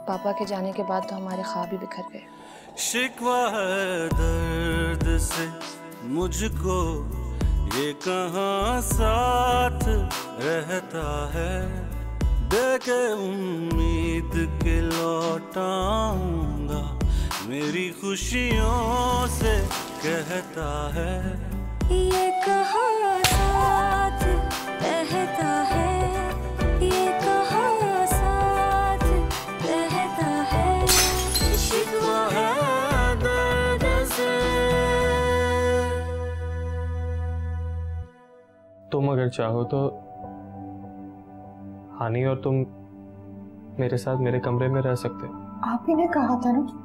पापा के जाने के बाद तो हमारे ख्वाब भी बिखर गए। शिकवा है दर्द से मुझको, ये कहाँ साथ रहता है, देके उम्मीद के लौटाऊंगा, मेरी खुशियों से कहता है, ये कहाँ साथ रहता है, ये कहाँ साथ रहता है, शिकवा है दर्द से। तुम अगर चाहो तो हानि और तुम मेरे साथ मेरे कमरे में रह सकते। आप ही ने कहा था ना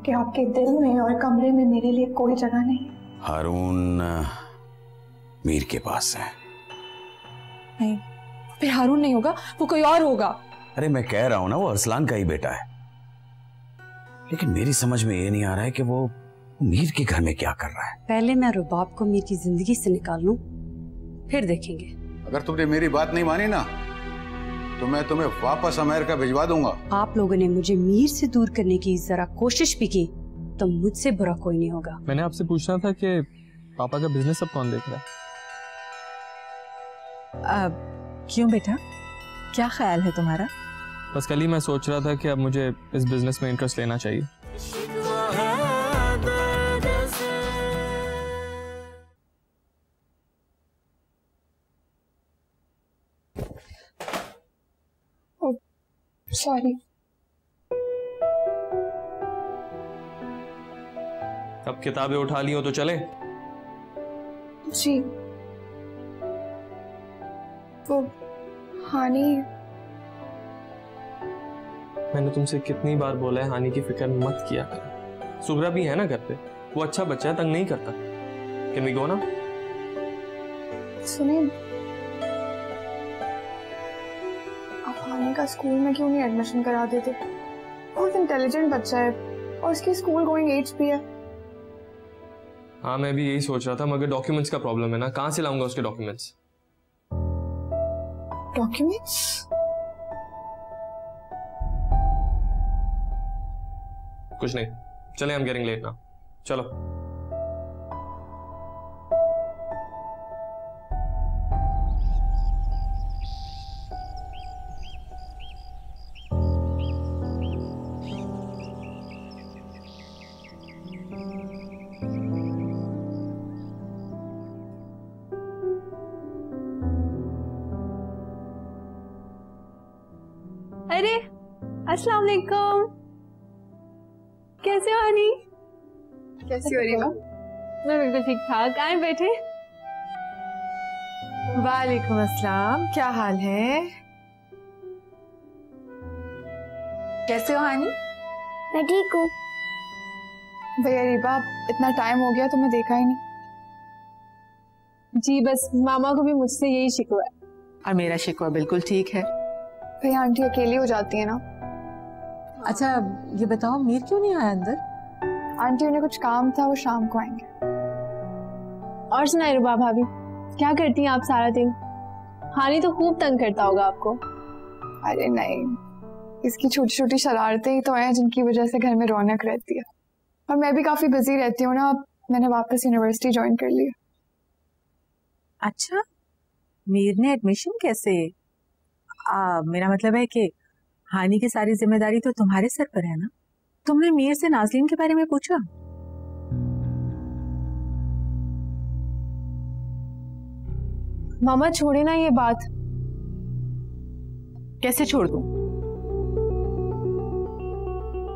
कि आपके दिल में और कमरे में मेरे लिए कोई जगह नहीं। हारून मीर के पास है। नहीं, फिर हारून नहीं होगा, वो कोई और होगा। अरे मैं कह रहा हूं ना, वो अरसलान का ही बेटा है, लेकिन मेरी समझ में ये नहीं आ रहा है कि वो मीर के घर में क्या कर रहा है। पहले मैं रुबाब को मेरी जिंदगी से निकाल लूं, फिर देखेंगे। अगर तुमने मेरी बात नहीं मानी ना तो मैं तुम्हें वापस अमेरिका भिजवा दूंगा। आप लोगों ने मुझे मीर से दूर करने की जरा कोशिश भी की तो मुझसे बुरा कोई नहीं होगा। मैंने आपसे पूछना था कि पापा का बिजनेस अब कौन देख रहा है? क्यों बेटा, क्या ख्याल है तुम्हारा? बस कल ही मैं सोच रहा था कि अब मुझे इस बिजनेस में इंटरेस्ट लेना चाहिए। सॉरी। अब किताबें उठा ली हो तो चले। जी। वो हानि, मैंने तुमसे कितनी बार बोला है हानि की फिक्र मत किया कर। सुगरा भी है ना घर पे, वो अच्छा बच्चा है, तंग नहीं करता। कैन वी गो ना? सुनिए, आप हानि का स्कूल में क्यों नहीं एडमिशन करा देते? बहुत इंटेलिजेंट बच्चा है और उसकी स्कूल गोइंग एज भी है। हाँ मैं भी यही सोच रहा था, मगर डॉक्यूमेंट्स का प्रॉब्लम है ना, कहाँ से लाऊंगा उसके डॉक्यूमेंट्स? डॉक्यूमेंट्स? कुछ नहीं, चले, हम गेटिंग लेट ना, चलो। अरे अस्सलाम वालेकुम, कैसे हो हानि? कैसी हो रही हो? मैं बिल्कुल ठीक ठाक। आए बैठे। वालेकुम अस्सलाम, क्या हाल है? कैसे हो हानि? मैं ठीक हूँ। भैया रीबा, इतना टाइम हो गया तुम्हें देखा ही नहीं। जी बस मामा को भी मुझसे यही शिकवा है। और मेरा शिकवा बिल्कुल ठीक है। भैया आंटी अकेली हो जाती है ना। अच्छा ये बताओ, मीर क्यों नहीं आया अंदर? आंटी उन्हें कुछ काम था, वो शाम को आएंगे। और सुनाए रुबा भाभी, क्या करती हैं आप सारा दिन? हानि तो खूब तंग करता होगा आपको। अरे नहीं, इसकी छोटी छोटी शरारतें ही तो हैं जिनकी वजह से घर में रौनक रहती है। और मैं भी काफी बिजी रहती हूँ ना, मैंने वापस यूनिवर्सिटी ज्वाइन कर ली। अच्छा, मीर ने एडमिशन कैसे? मेरा मतलब है कि हानि की सारी जिम्मेदारी तो तुम्हारे सर पर है ना। तुमने मीर से नाज़लीन के बारे में पूछा? मामा छोड़े ना ये बात। कैसे छोड़ दूं?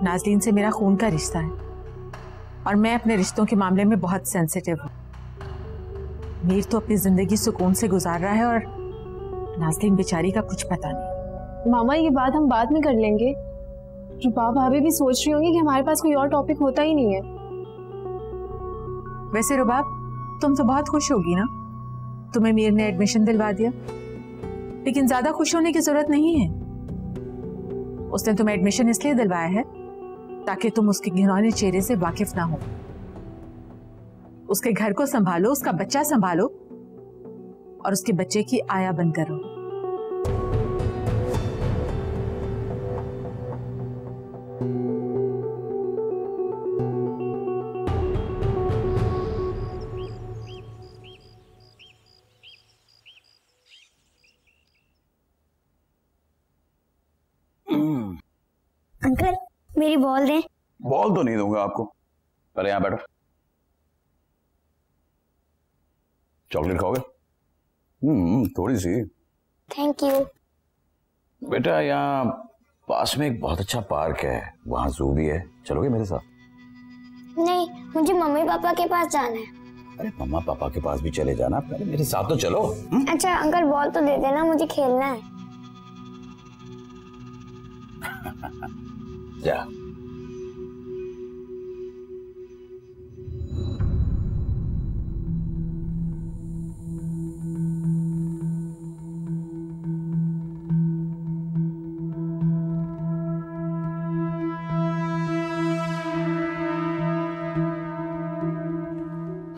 नाज़लीन से मेरा खून का रिश्ता है और मैं अपने रिश्तों के मामले में बहुत सेंसिटिव हूँ। मीर तो अपनी जिंदगी सुकून से गुजार रहा है और नाज़लीन बेचारी का कुछ पता नहीं। मामा ये बात हम बाद में कर लेंगे। रुबा भाभी भी सोच रही होंगी कि हमारे पास कोई और टॉपिक होता ही नहीं है। वैसे रुबाब, तुम तो बहुत खुश होगी ना, तुम्हें मीर ने एडमिशन दिलवा दिया। लेकिन ज्यादा खुश होने की जरूरत नहीं है। उसने तुम्हें एडमिशन इसलिए दिलवाया है ताकि तुम उसके घिनौने चेहरे से वाकिफ ना हो। उसके घर को संभालो, उसका बच्चा संभालो और उसके बच्चे की आया बनकर रहो। अंकल मेरी बॉल दें। बॉल तो नहीं दूंगा आपको, पहले यहाँ बैठो। चॉकलेट खाओगे? थोड़ी सी। Thank you. बेटा यहाँ पास में एक बहुत अच्छा पार्क है, वहां जू भी है, चलोगे मेरे साथ? नहीं, मुझे मम्मी पापा के पास जाना है। अरे मम्मा पापा के पास भी चले जाना, पहले मेरे साथ तो चलो। अच्छा अंकल बॉल तो दे देना, मुझे खेलना है। जा।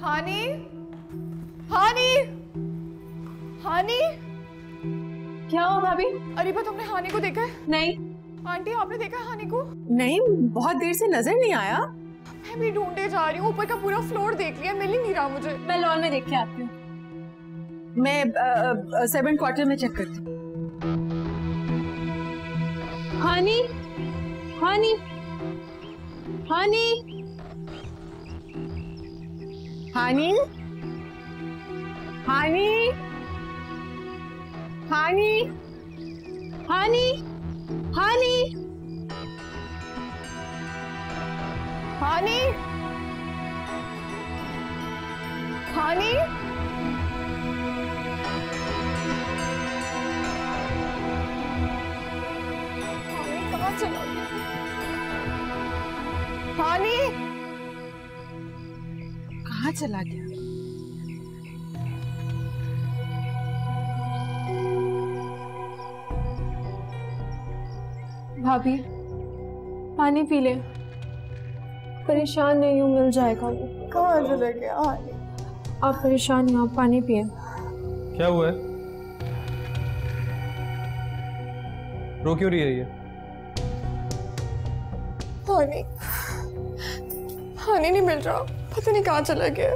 हानी, हानी, हानी। क्या हो भाभी? अरीबा तुमने हानी को देखा है? नहीं। आंटी आपने देखा है हानी को? नहीं, बहुत देर से नजर नहीं आया। मैं भी ढूंढे जा रही हूँ, ऊपर का पूरा फ्लोर देख लिया, मिल ही नहीं रहा मुझे। मैं लॉन में देख के आती हूँ। मैं 7 क्वार्टर में चेक करती हूँ। हानी, हानी, हानी, हानी, हानी, हानी, हानी, हानी, हानी, हानी, कहाँ चला गया? हानी कहाँ चला गया? भाभी पानी पी ले, परेशान नहीं हूँ, मिल जाएगा वो। कहाँ चला गया हानी? आप परेशान हो, आप पानी पिए। क्या हुआ है? रो क्यों रही है? हानी, हानी नहीं मिल रहा, पता नहीं कहाँ चला गया।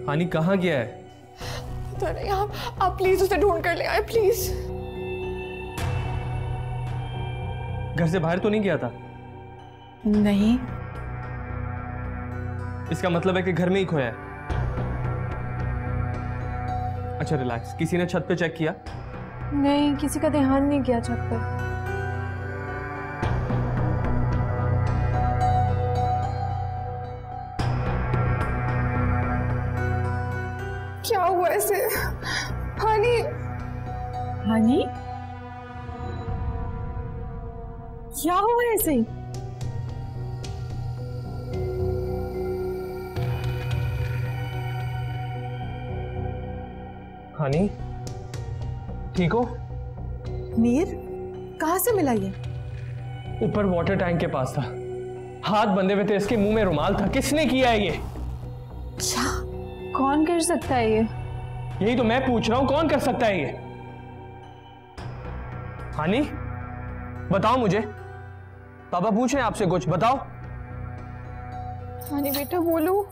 हानी कहाँ गया है? पता नहीं, आप प्लीज उसे ढूंढ कर ले आए प्लीज। घर से बाहर तो नहीं गया था? नहीं। इसका मतलब है कि घर में ही खोया है। अच्छा रिलैक्स, किसी ने छत पे चेक किया? नहीं, किसी का ध्यान नहीं किया छत पे। क्या हुआ ऐसे? हानी, हानी, क्या हुआ ऐसे? हानी ठीक हो? मीर कहाँ से मिला ये? ऊपर वाटर टैंक के पास था, हाथ बंधे हुए थे, इसके मुंह में रुमाल था। किसने किया है ये? क्या? कौन कर सकता है ये? यही तो मैं पूछ रहा हूं, कौन कर सकता है ये? हानी बताओ मुझे, पापा पूछ रहे हैं आपसे कुछ, बताओ। हानी बेटा बोलो।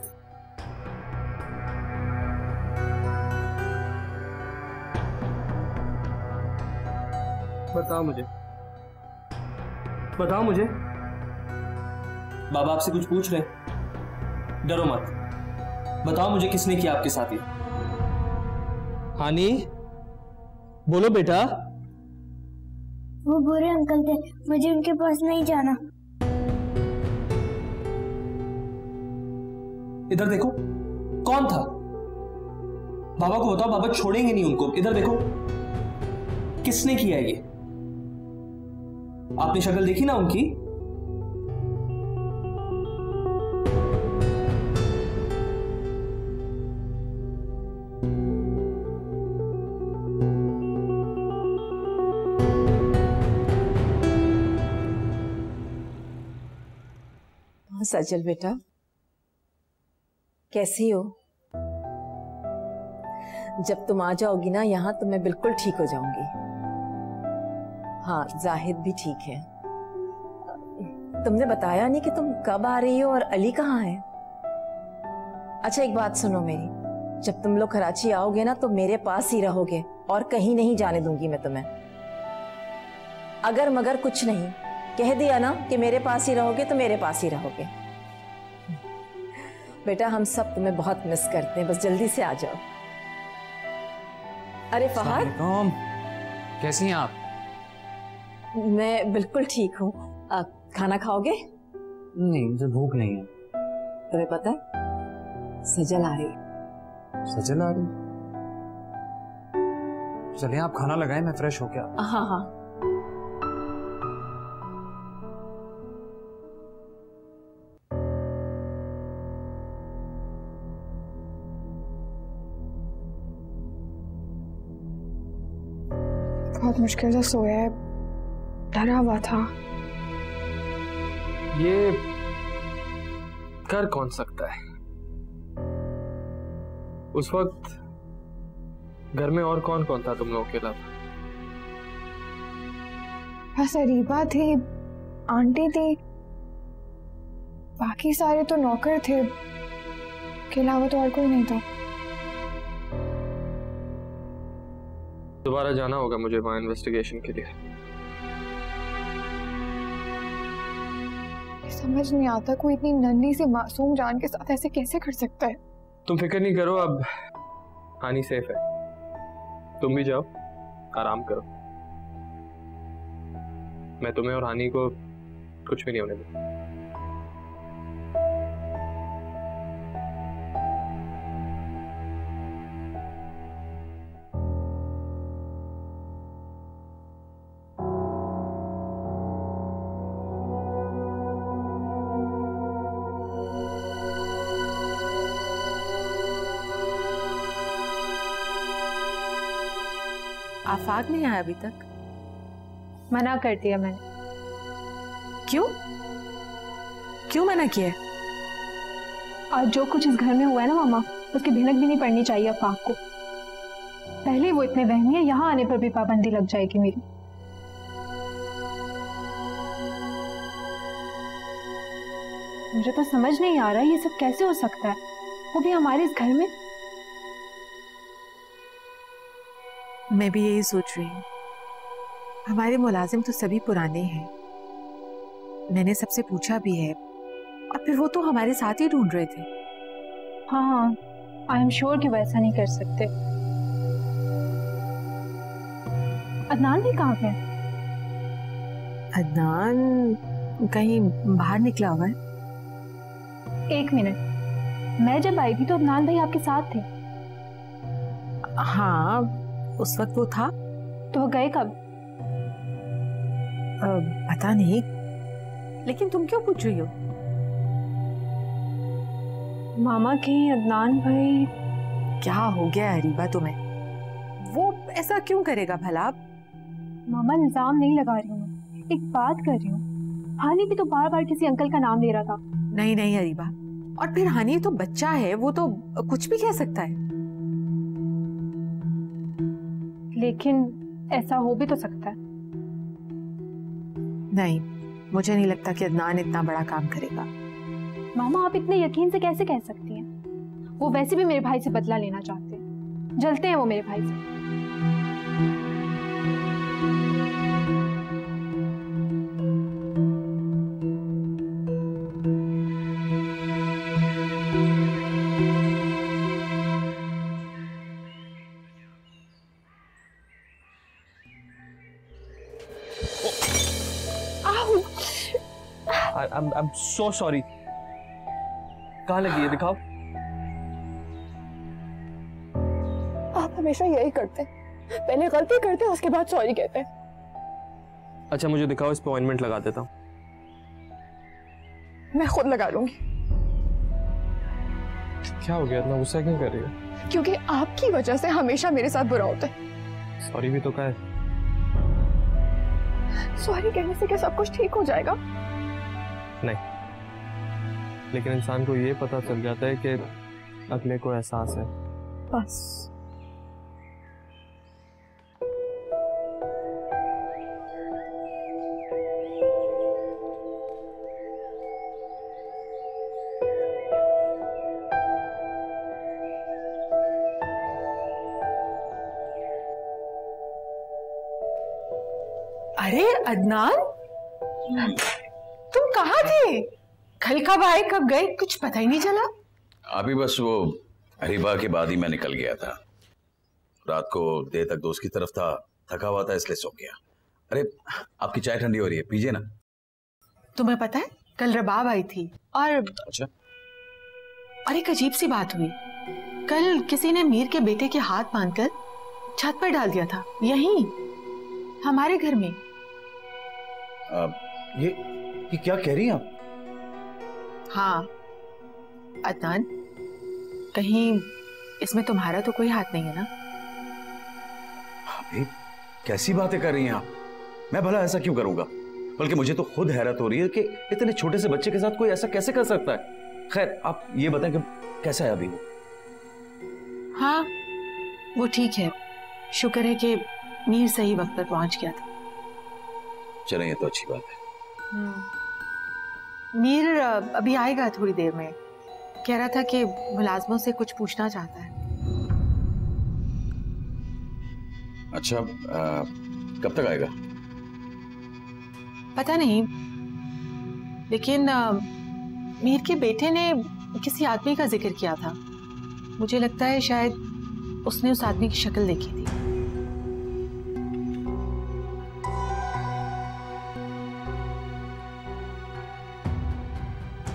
बताओ मुझे, बताओ मुझे। बाबा आपसे कुछ पूछ रहे हैं, डरो मत, बताओ मुझे किसने किया आपके साथ ये? हानी बोलो बेटा। वो बुरे अंकल थे, मुझे उनके पास नहीं जाना। इधर देखो, कौन था? बाबा को बताओ, बाबा छोड़ेंगे नहीं उनको। इधर देखो, किसने किया ये? आपने शक्ल देखी ना उनकी? सजल बेटा, कैसी हो? जब तुम आ जाओगी ना यहाँ तो मैं बिल्कुल ठीक हो जाऊंगी। हाँ, जाहिद भी ठीक है। तुमने बताया नहीं कि तुम कब आ रही हो और अली कहाँ है? अच्छा एक बात सुनो मेरी, जब तुम लोग कराची आओगे ना तो मेरे पास ही रहोगे और कहीं नहीं जाने दूंगी मैं तुम्हें। अगर मगर कुछ नहीं, कह दिया ना कि मेरे पास ही रहोगे तो मेरे पास ही रहोगे। बेटा हम सब तुम्हें बहुत मिस करते हैं, बस जल्दी से आ जाओ। अरे फहद, कैसी हैं आप? मैं बिल्कुल ठीक हूँ। खाना खाओगे? नहीं, मुझे भूख नहीं है। तुम्हें पता है सजल आ रही है। सजल आ रही? चलिए आप खाना लगाएं, मैं फ्रेश हो गया। हाँ हाँ। बहुत मुश्किल से सोया है, डरा हुआ था। ये कर कौन सकता है? उस वक्त घर में और कौन कौन था तुम लोगों के अलावा? बस अरीबा थी, आंटी थी, बाकी सारे तो नौकर थे, के अलावा तो और कोई नहीं था। दोबारा जाना होगा मुझे वहां इन्वेस्टिगेशन के लिए। समझ नहीं आता कोई इतनी नन्ही सी मासूम जान के साथ ऐसे कैसे कर सकता है। तुम फिक्र नहीं करो, अब हानी सेफ है। तुम भी जाओ, आराम करो। मैं तुम्हें और हानी को कुछ भी नहीं होने दूंगा। आफाक नहीं आया अभी तक? मना कर दिया मैंने। क्यों? क्यों मना किया? आज जो कुछ इस घर में हुआ है ना मामा, उसकी भनक भी नहीं पड़नी चाहिए आफाक को। पहले वो इतने वहमी है, यहाँ आने पर भी पाबंदी लग जाएगी मेरी। मुझे तो समझ नहीं आ रहा ये सब कैसे हो सकता है, वो भी हमारे इस घर में। मैं भी यही सोच रही हूँ। हमारे मुलाजिम तो सभी पुराने हैं, मैंने सबसे पूछा भी है, और फिर वो तो हमारे साथ ही ढूंढ रहे थे। हाँ हाँ, आई एम श्योर कि वैसा नहीं कर सकते। अदनान भी कहाँ पे? अदनान कहीं बाहर निकला हुआ है। एक मिनट, मैं जब आई थी तो अदनान भाई आपके साथ थे। हाँ उस वक्त वो था। तो वो गए कब? पता नहीं, लेकिन तुम क्यों पूछ रही हो? मामा कहीं अदनान भाई। क्या हो गया अरीबा तुम्हें? वो ऐसा क्यों करेगा भला? मामा इल्जाम नहीं लगा रही हूँ, एक बात कर रही हूँ। हानी भी तो बार बार किसी अंकल का नाम ले रहा था। नहीं नहीं अरीबा, और फिर हानी तो बच्चा है, वो तो कुछ भी कह सकता है। लेकिन ऐसा हो भी तो सकता है। नहीं, मुझे नहीं लगता कि अदनान इतना बड़ा काम करेगा। मामा आप इतने यकीन से कैसे कह सकती हैं? वो वैसे भी मेरे भाई से बदला लेना चाहते हैं, जलते हैं वो मेरे भाई से। I'm so sorry. कहाँ लगी है, दिखाओ। आप हमेशा यही करते हैं, पहले गलती करते हैं उसके बाद सॉरी कहते हैं। अच्छा मुझे दिखाओ, इस पे ऑइंटमेंट लगा देता हूँ। मैं खुद लगा लूंगी। क्या हो गया, इतना गुस्सा क्यों कर रही हो? क्योंकि आपकी वजह से हमेशा मेरे साथ बुरा होता है। सॉरी भी तो कहा है। सॉरी कहने से क्या सब कुछ ठीक हो जाएगा? नहीं, लेकिन इंसान को ये पता चल जाता है कि अगले को एहसास है। बस अरे अदनान, तुम कहाँ थे? कल कब आए कब गए कुछ पता ही नहीं चला। अभी बस वो हरीबा के बाद ही मैं निकल गया था। रात को देर तक दोस्त की तरफ था, थका हुआ था इसलिए सो गया। अरे आपकी चाय ठंडी हो रही है, पीजिए ना। तुम्हें पता है कल रबाब आई थी और अच्छा, और एक अजीब सी बात हुई। कल किसी ने मीर के बेटे के हाथ बांधकर छत पर डाल दिया था, यहीं हमारे घर में। ये क्या कह रही हैं आप? हाँ अदनान, कहीं इसमें तुम्हारा तो कोई हाथ नहीं है ना? अभी कैसी बातें कर रही हैं आप? मैं भला ऐसा क्यों करूंगा? बल्कि मुझे तो खुद हैरत हो रही है कि इतने छोटे से बच्चे के साथ कोई ऐसा कैसे कर सकता है। खैर आप ये बताएं कि कैसा है अभी वो? हाँ वो ठीक है, शुक्र है कि मीर सही वक्त पर पहुंच गया था। चलें, ये तो अच्छी बात है। मीर अभी आएगा थोड़ी देर में, कह रहा था कि मुलाजमों से कुछ पूछना चाहता है। अच्छा, कब तक आएगा? पता नहीं, लेकिन मीर के बेटे ने किसी आदमी का जिक्र किया था। मुझे लगता है शायद उसने उस आदमी की शक्ल देखी थी।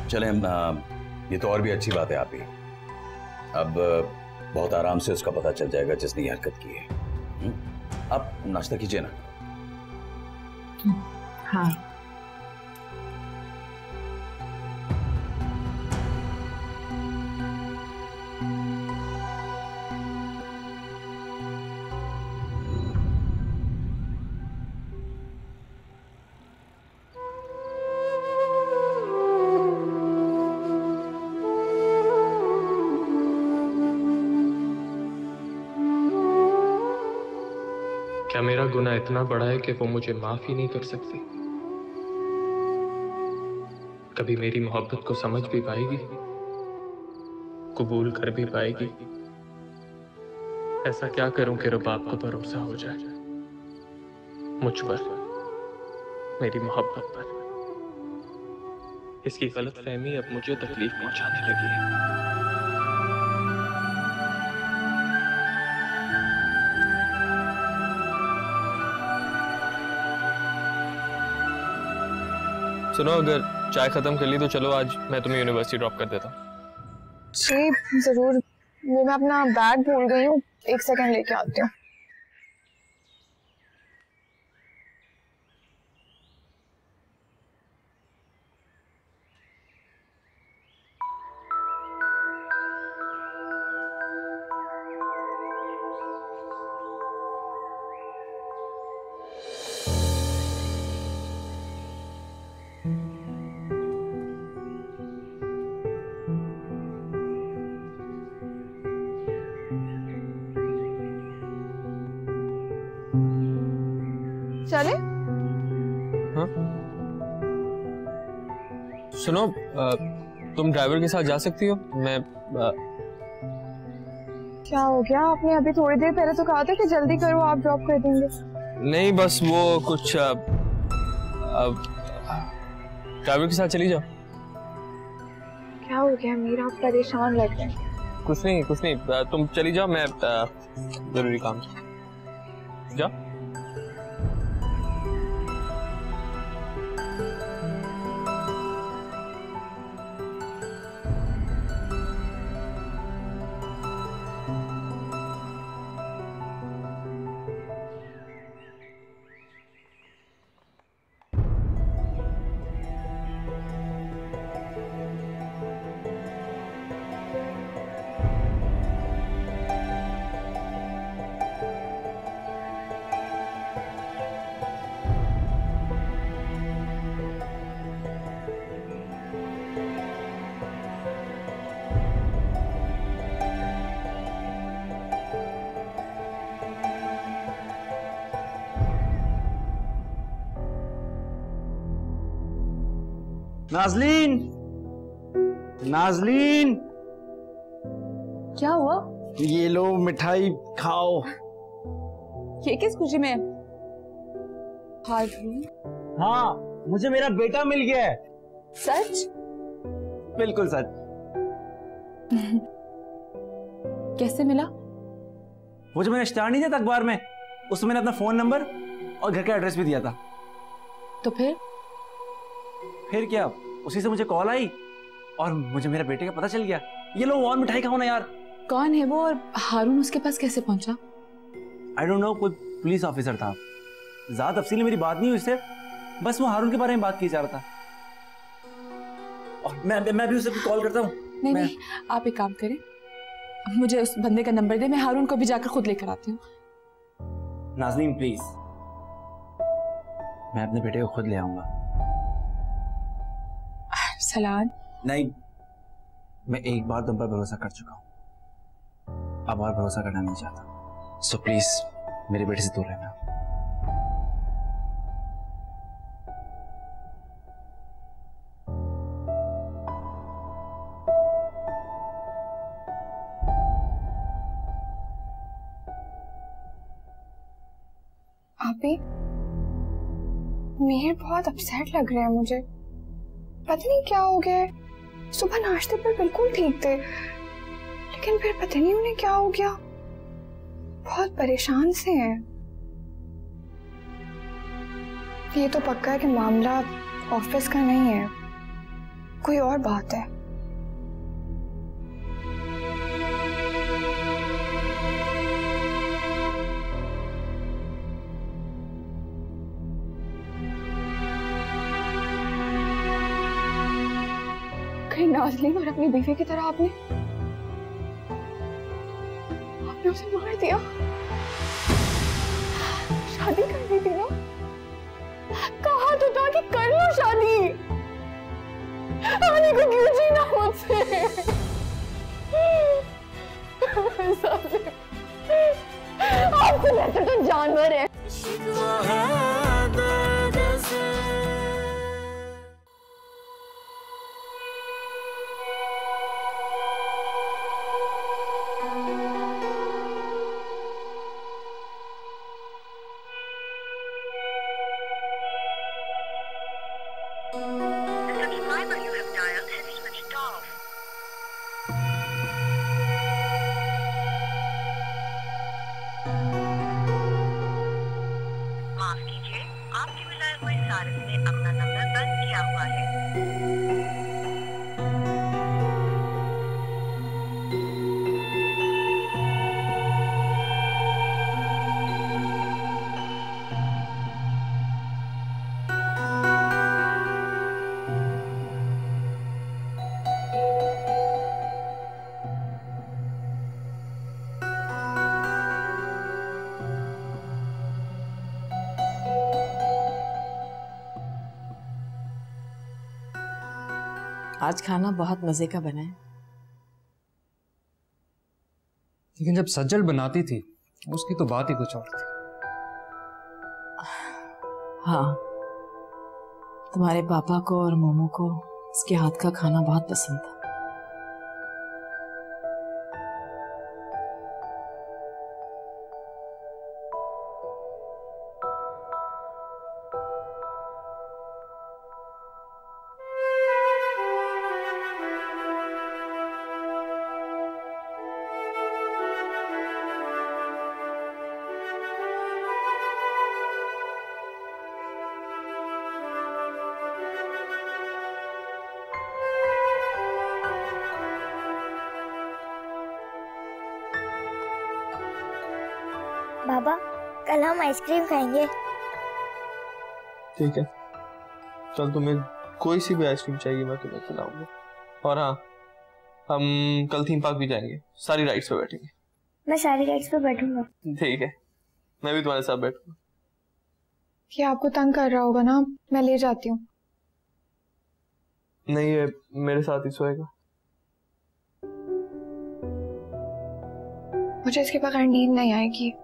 चलें, ये तो और भी अच्छी बात है आप ही। अब बहुत आराम से उसका पता चल जाएगा जिसने ये हरकत की है। आप नाश्ता कीजिए ना। हाँ क्या मेरा गुनाह इतना बड़ा है कि वो मुझे माफ ही नहीं कर सकती? कभी मेरी मोहब्बत को समझ भी पाएगी, कबूल कर भी पाएगी? ऐसा क्या करूं कि रबाब को भरोसा हो जाए मुझ पर, मेरी मोहब्बत पर? इसकी गलतफहमी अब मुझे तकलीफ पहुंचाने लगी है। सुनो, अगर चाय खत्म कर ली तो चलो आज मैं तुम्हें यूनिवर्सिटी ड्रॉप कर देता हूँ। जी जरूर, वो मैं अपना बैग भूल गई हूँ, 1 सेकंड लेके आती हूँ। चले? हाँ? सुनो, तुम ड्राइवर के साथ जा सकती हो? मैं क्या हो गया? आपने अभी थोड़ी देर पहले तो कहा था कि जल्दी करो, आप ड्रॉप कर देंगे। नहीं, बस वो कुछ ड्राइवर के साथ चली जाओ। क्या हो गया मीरा, आप परेशान लग रहे हैं। कुछ नहीं, तुम चली जाओ, मैं जरूरी काम से जाओ। नाज़लीन, नाज़लीन, क्या हुआ? ये लो मिठाई खाओ। ये किस खुशी में? हारून? हाँ, मुझे मेरा बेटा मिल गया है। सच? बिल्कुल सच। कैसे मिला? वो जो मैंने इश्तिहार नहीं दिया था अखबार में, उसमें मैंने अपना फोन नंबर और घर का एड्रेस भी दिया था। तो फिर क्या, उसी से मुझे कॉल आई और मुझे मेरे बेटे का पता चल गया। ये लो और मिठाई खाओ ना यार। कौन है वो और हारून उसके पास कैसे पहुंचा? आई डोंट नो, कोई पुलिस ऑफिसर था। ज्यादा तफसील मेरी बात नहीं हुई उससे, बस वो हारून के बारे में बात की जा रहा था। और मैं भी उसे कॉल करता हूँ। नहीं, आप एक काम करें, मुझे उस बंदे का नंबर दे, मैं हारून को भी जाकर खुद लेकर आती हूँ। नाज़नीन प्लीज, मैं अपने बेटे को खुद ले आऊंगा। सलान, नहीं, मैं एक बार तुम पर भरोसा कर चुका हूं, अब और भरोसा करना नहीं चाहता। सो प्लीज मेरे बेटे से दूर रहना। आपी, मेहर बहुत अपसेट लग रहे हैं मुझे। पता नहीं क्या हो गया है। सुबह नाश्ते पर बिल्कुल ठीक थे, लेकिन फिर पता नहीं उन्हें क्या हो गया। बहुत परेशान से हैं। ये तो पक्का है कि मामला ऑफिस का नहीं है, कोई और बात है। नाज़नीन और अपनी बीवी की तरह आपने उसे मार दिया। शादी करनी थी ना, कहा तो था कि कर लो शादी। आने को क्यों जीना मुझसे? आपसे बेहतर तो जानवर है। आज खाना बहुत मजे का बना है। लेकिन जब सज्जल बनाती थी उसकी तो बात ही कुछ और थी। हाँ, तुम्हारे पापा को और मोमो को उसके हाथ का खाना बहुत पसंद था। बाबा, कल हम आइसक्रीम खाएंगे। ठीक है, चल तुम्हें कोई सी भी आइसक्रीम चाहिए मैं तुम्हें खिलाऊंगा। और हाँ, हम कल थीम पार्क भी जाएंगे, सारी राइड्स पे बैठेंगे। मैं सारी राइड्स पे बैठूंगा। ठीक है, मैं भी तुम्हारे साथ बैठूंगा। ये आपको तंग कर रहा होगा ना, मैं ले जाती हूँ। नहीं, ये मेरे साथ ही सोएगा। मुझे इसके बगैर नींद नहीं आएगी।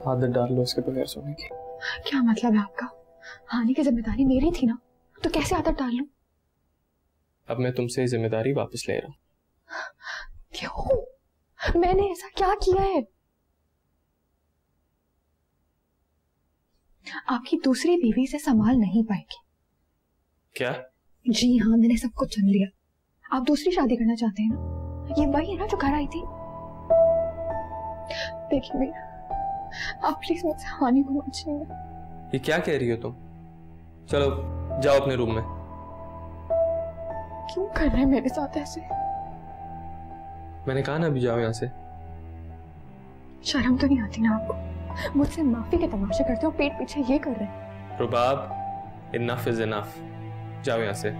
आदत डाल लो इसके बगैर सोने की। क्या मतलब है आपका? हानि की जिम्मेदारी मेरी थी ना, तो कैसे आदत डाल लूं? अब मैं तुमसे ये जिम्मेदारी वापस ले रहा हूँ। क्यों? मैंने ऐसा क्या किया है? आपकी दूसरी बीवी से संभाल नहीं पाएगी। क्या? जी हाँ, मैंने सब कुछ सुन लिया। आप दूसरी शादी करना चाहते हैं ना? ये वही है ना जो घर आई थी? देखिए भैया, आप प्लीज मुझसे हानि को मत छीनिए। ये क्या कह रही हो तुम? चलो जाओ अपने रूम में। क्यों कर रहे हैं मेरे साथ ऐसे? मैंने कहा ना अभी जाओ यहाँ से। शर्म तो नहीं आती ना आपको? मुझसे माफी के तमाशे करते हो, पेट पीछे ये कर रहे हैं। रुबाब, इनफ इज इनफ। जाओ यहाँ से।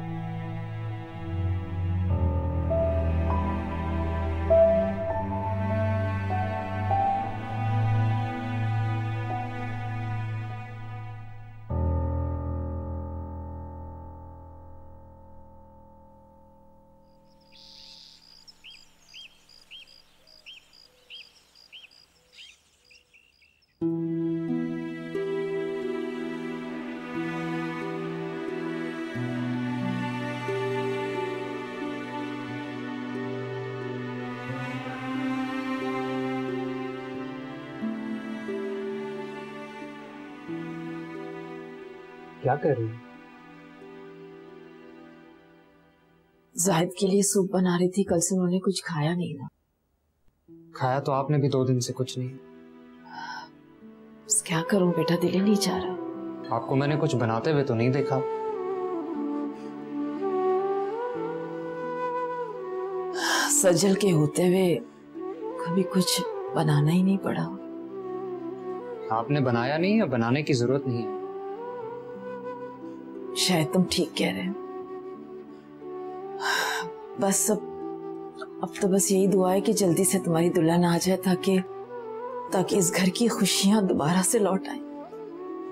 क्या कर रही है? जाहिद के लिए सूप बना रही थी, कल से उन्होंने कुछ खाया नहीं ना। खाया तो आपने भी 2 दिन से कुछ नहीं। बस क्या करूं बेटा, दिल ही नहीं चाह रहा। आपको मैंने कुछ बनाते हुए तो नहीं देखा। सजल के होते हुए कभी कुछ बनाना ही नहीं पड़ा। आपने बनाया नहीं या बनाने की जरूरत नहीं है? शायद तुम ठीक कह रहे हो। बस अब तो बस यही दुआ है कि जल्दी से तुम्हारी दुल्हन आ जाए ताकि इस घर की खुशियां दोबारा से लौट आए।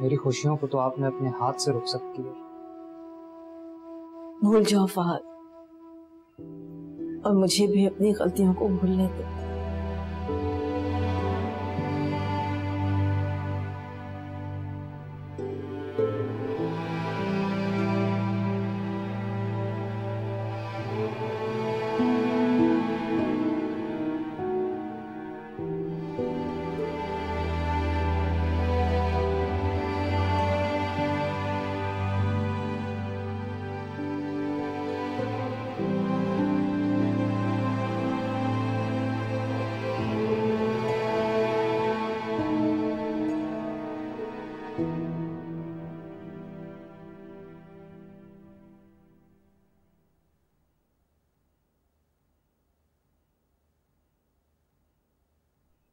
मेरी खुशियों को तो आपने अपने हाथ से रोक सकती है। भूल जाओ फहद, और मुझे भी अपनी गलतियों को भूलने दो।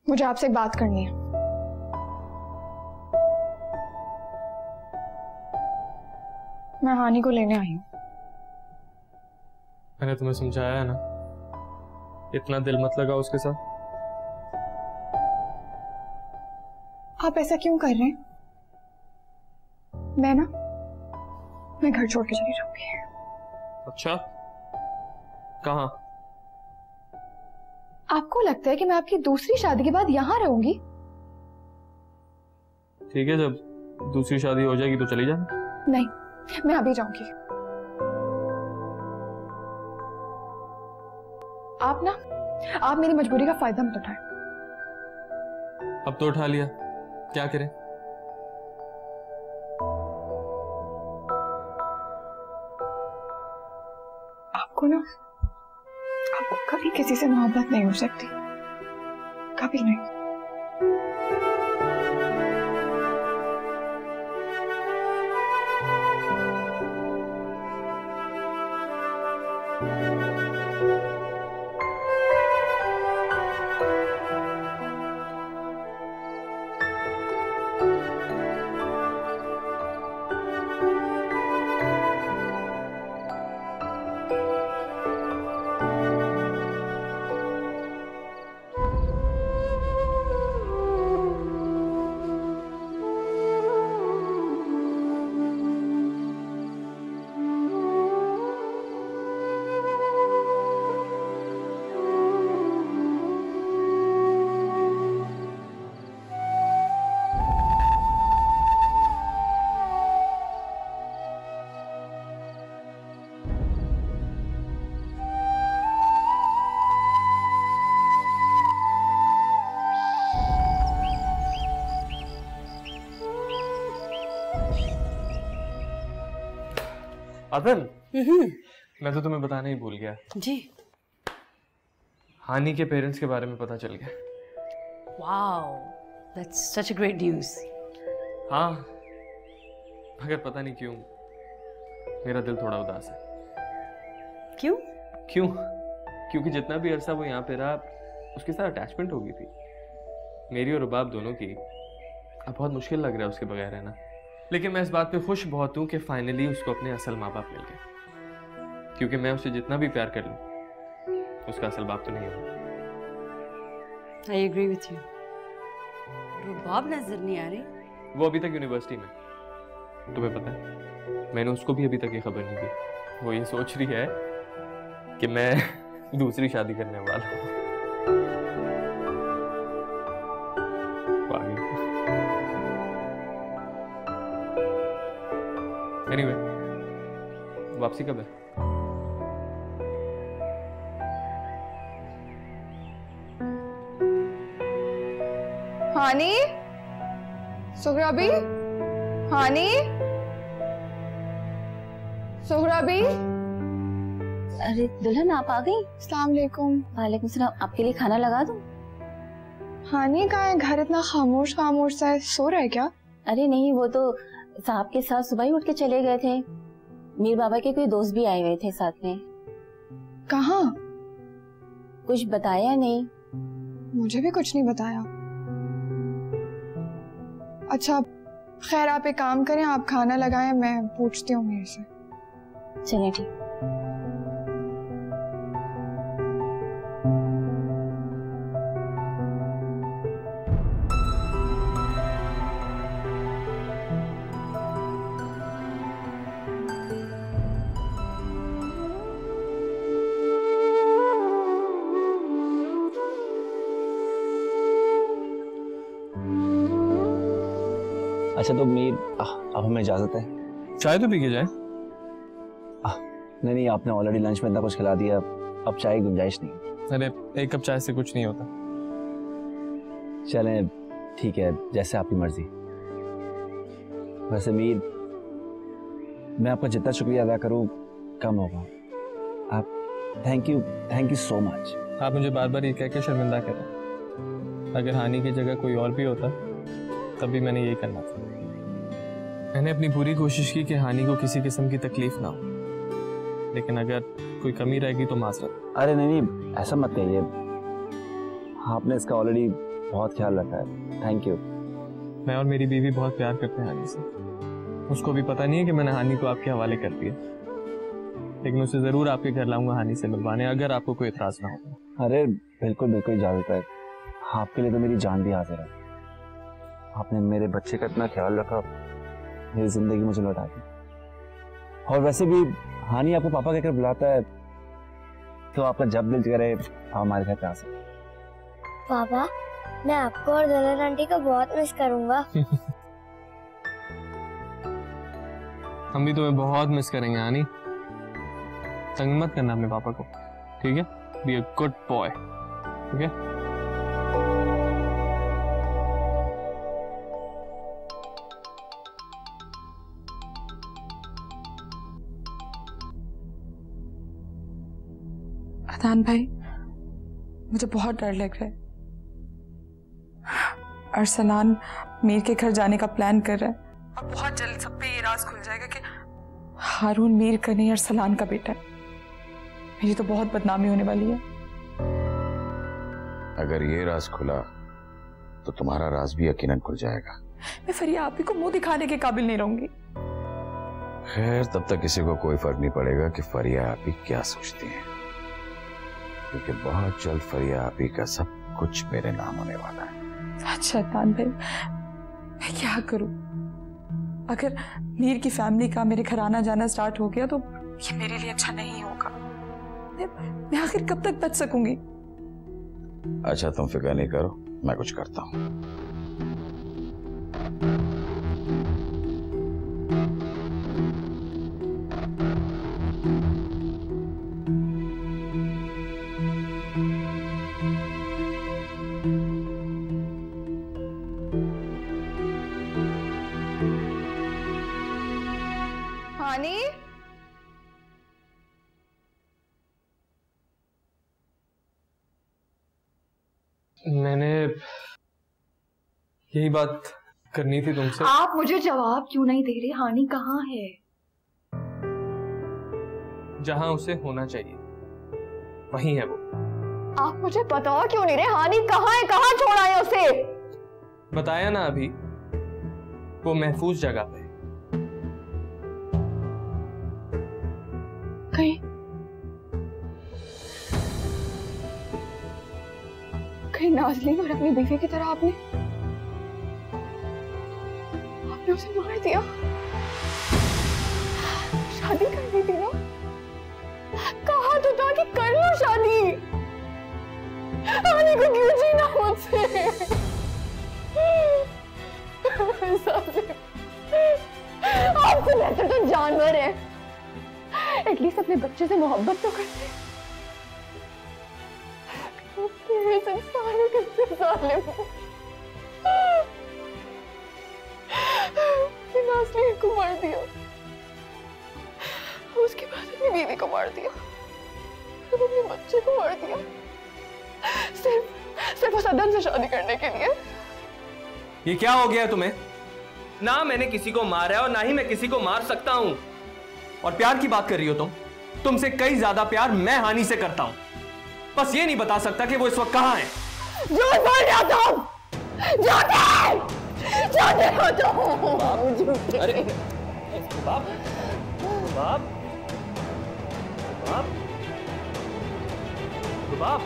मुझे आपसे एक बात करनी है। मैं हानि को लेने आई हूं। मैंने तुम्हें समझाया है ना, इतना दिल मत लगाओ उसके साथ। आप ऐसा क्यों कर रहे हैं? मैं घर छोड़ के चली जाऊंगी। अच्छा, कहाँ? आपको लगता है कि मैं आपकी दूसरी शादी के बाद यहां रहूंगी? ठीक है, जब दूसरी शादी हो जाएगी तो चली जाना। नहीं, मैं अभी जाऊंगी। आप मेरी मजबूरी का फायदा मत उठाएं। अब तो उठा लिया, क्या करें? आपको कभी किसी से मोहब्बत नहीं हो सकती, कभी नहीं। अदन, मैं तो तुम्हें बताना ही भूल गया जी। हानि के पेरेंट्स के बारे में पता चल गया। Wow, that's such a great news. हाँ, मगर पता नहीं क्यों मेरा दिल थोड़ा उदास है। क्यों? क्योंकि जितना भी अरसा वो यहाँ पे रहा, उसके साथ अटैचमेंट हो गई थी मेरी और रुबाब दोनों की। अब बहुत मुश्किल लग रहा है उसके बगैर रहना। लेकिन मैं इस बात पे खुश बहुत हूँ कि फाइनली उसको अपने असल माँ बाप मिल गए, क्योंकि मैं उसे जितना भी प्यार कर लूँ उसका असल बाप तो नहीं होगा। I agree with you. रुबाब नजर नहीं आ रही। वो अभी तक यूनिवर्सिटी में, तुम्हें पता है मैंने उसको भी अभी तक ये खबर नहीं दी। वो ये सोच रही है कि मैं दूसरी शादी करने वाला हूँ। एनीवे, वापसी कब है? हानि, सुहराबी, हानि, सुहराबी। अरे दुल्हन, आप आ गई? अस्सलाम वालेकुम। वालेकुम सलाम। आपके लिए खाना लगा दूं? हानि कहाँ है? घर इतना खामोश खामोश सा है, सो रहा है क्या? अरे नहीं, वो तो साहब के साथ सुबह ही उठ के चले गए थे। मीर बाबा के कोई दोस्त भी आए हुए थे साथ में। कहाँ? कुछ बताया नहीं। मुझे भी कुछ नहीं बताया। अच्छा खैर, आप एक काम करें, आप खाना लगाएं, मैं पूछती हूँ मीर से। चलिए ठीक। अच्छा तो मीर, अब हमें इजाजत है। चाय तो पी के जाए। नहीं, आपने ऑलरेडी लंच में इतना कुछ खिला दिया, अब चाय की गुंजाइश नहीं। अरे एक कप चाय से कुछ नहीं होता। चलें ठीक है, जैसे आपकी मर्जी। वैसे मीर, मैं आपका जितना शुक्रिया अदा करूं कम होगा। आप थैंक यू सो मच। आप मुझे बार बार ये कह के शर्मिंदा करें। अगर हानि की जगह कोई और भी होता तभी मैंने यही करना था। मैंने अपनी पूरी कोशिश की कि हानि को किसी किस्म की तकलीफ ना हो, लेकिन अगर कोई कमी रहेगी तो माजरत। अरे नहीं, ऐसा मत कहिए, आपने इसका ऑलरेडी बहुत ख्याल रखा है। Thank you. मैं और मेरी बीवी बहुत प्यार करते हैं हानि से। उसको भी पता नहीं है कि मैंने हानि को आपके हवाले कर दिया, लेकिन उसे जरूर आपके घर लाऊंगा हानि से मिलवाने, अगर आपको कोई एतराज ना हो। अरे बिल्कुल इजाजत है। आपके लिए तो मेरी जान भी हाजिर है। आपने मेरे बच्चे का इतना ख्याल रखा, मेरी जिंदगी मुझे लौटा दी। और वैसे भी हानि आपको पापा कहकर बुलाता है, तो आपका जब दिल करे आप हमारे घर पे आ सकते। पापा, मैं आपको और दुल्हन आंटी को बहुत मिस करूंगा। हम भी तुम्हें बहुत मिस करेंगे हानि। तंग मत करना अपने पापा को, ठीक है? बी अ गुड बॉय, ठीक है? अदनान भाई, मुझे बहुत डर लग रहा है। अरसलान मीर के घर जाने का प्लान कर रहा है और बहुत जल्द सब पे ये राज खुल जाएगा कि हारून मीर का नहीं, अरसलान का बेटा है। मेरी तो बहुत बदनामी होने वाली है। अगर ये राज खुला तो तुम्हारा राज भी यकीनन खुल जाएगा। मैं फरिया आपी को मुंह दिखाने के काबिल नहीं रहूंगी। खैर, तब तक किसी को कोई फर्क नहीं पड़ेगा कि फरिया आपी क्या सोचती हैं, क्योंकि बहुत जल्द फरिया आपी का सब कुछ मेरे नाम होने वाला है। अच्छा अदनान भाई, मैं क्या करूं? अगर मीर की फैमिली का मेरे घर आना जाना स्टार्ट हो गया तो ये मेरे लिए अच्छा नहीं होगा। मैं आखिर कब तक बच सकूंगी? अच्छा तुम फिक्र नहीं करो, मैं कुछ करता हूँ। हानि, मैंने यही बात करनी थी तुमसे। आप मुझे जवाब क्यों नहीं दे रहे? हानि कहाँ है? जहां उसे होना चाहिए वहीं है वो। आप मुझे बताओ क्यों नहीं रहे? हानि कहाँ है? कहाँ छोड़ा है उसे? बताया ना अभी, वो महफूज जगह पे। कहीं नाज़नीन और अपनी बीवी की तरह आपने उसे मार दिया। शादी करनी थी ना? कहा तो था कि कर लो शादी। हानि को क्यों जीना मुझसे? आपसे बेहतर तो जानवर है। एटलीस्ट अपने बच्चे से मोहब्बत तो करते। कितने जालिम हो। नाज़नीन को मार दिया, उसके बाद अपनी बीवी को मार दिया, फिर अपने बच्चे को मार दिया, सिर्फ उस अदन से शादी करने के लिए। ये क्या हो गया तुम्हें? ना मैंने किसी को मारा है और ना ही मैं किसी को मार सकता हूं। और प्यार की बात कर रही हो तुमसे कई ज्यादा प्यार मैं हानि से करता हूं। बस ये नहीं बता सकता कि वो इस वक्त कहां है। झूठ बोल रहे हो तुम! झूठे हो तुम! अरे बाप बाप बाप बाप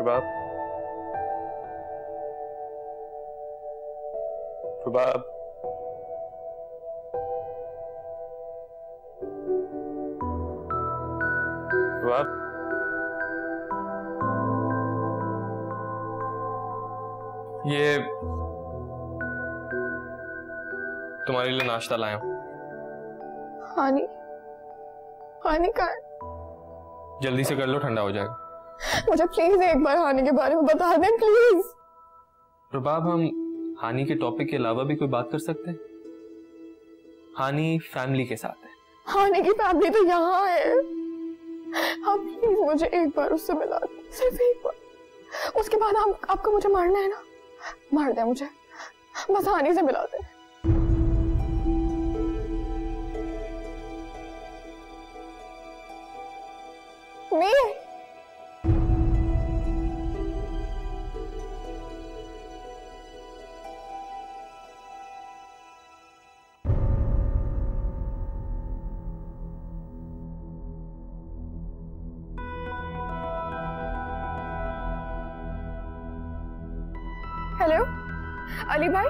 बाप प्रभाब प्रभाब ये तुम्हारे लिए नाश्ता लाया हूं। हानि का जल्दी से कर लो, ठंडा हो जाएगा। मुझे प्लीज एक बार हानि के बारे में बता दें प्लीज। प्रभाब हम हानि के टॉपिक के अलावा भी कोई बात कर सकते हैं? हानि फैमिली के साथ है। हानि की फैमिली तो यहाँ है। आप प्लीज मुझे एक बार उससे मिला दें, सिर्फ एक बार। उसके बाद आपको मुझे मारना है ना? मार दे मुझे, बस हानि से मिला दे। हेलो अली भाई,